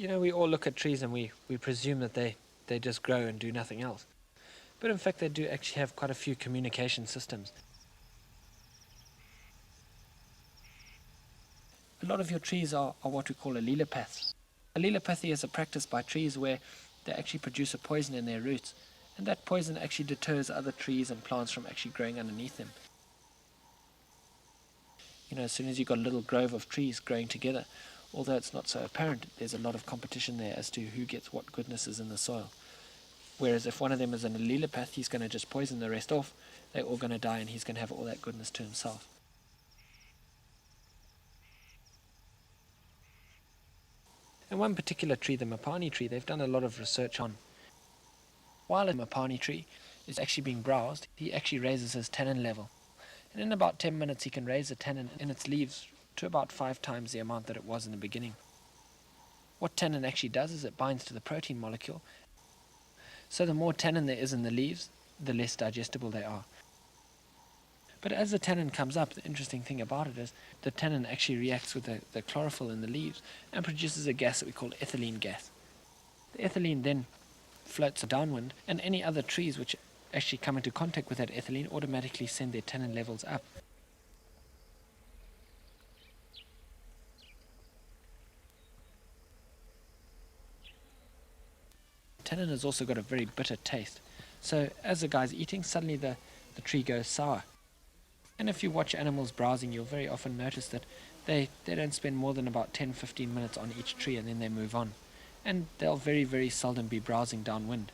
We all look at trees and we presume that they just grow and do nothing else. But in fact, they do actually have quite a few communication systems. A lot of your trees are what we call allelopathy. Allelopathy is a practice by trees where they actually produce a poison in their roots, and that poison actually deters other trees and plants from actually growing underneath them. As soon as you've got a little grove of trees growing together, although it's not so apparent, there's a lot of competition there as to who gets what goodness is in the soil. Whereas if one of them is an allelopath, he's going to just poison the rest off. They're all going to die and he's going to have all that goodness to himself. And one particular tree, the mapani tree, they've done a lot of research on. While a mapani tree is actually being browsed, he actually raises his tannin level. And in about 10 minutes he can raise the tannin in its leaves to about 5 times the amount that it was in the beginning. What tannin actually does is it binds to the protein molecule. So the more tannin there is in the leaves, the less digestible they are. But as the tannin comes up, the interesting thing about it is the tannin actually reacts with the chlorophyll in the leaves and produces a gas that we call ethylene gas. The ethylene then floats downwind, and any other trees which actually come into contact with that ethylene automatically send their tannin levels up. Tannin has also got a very bitter taste. So as the guy's eating, suddenly the tree goes sour. And if you watch animals browsing, you'll very often notice that they don't spend more than about 10-15 minutes on each tree and then they move on. And they'll very, very seldom be browsing downwind.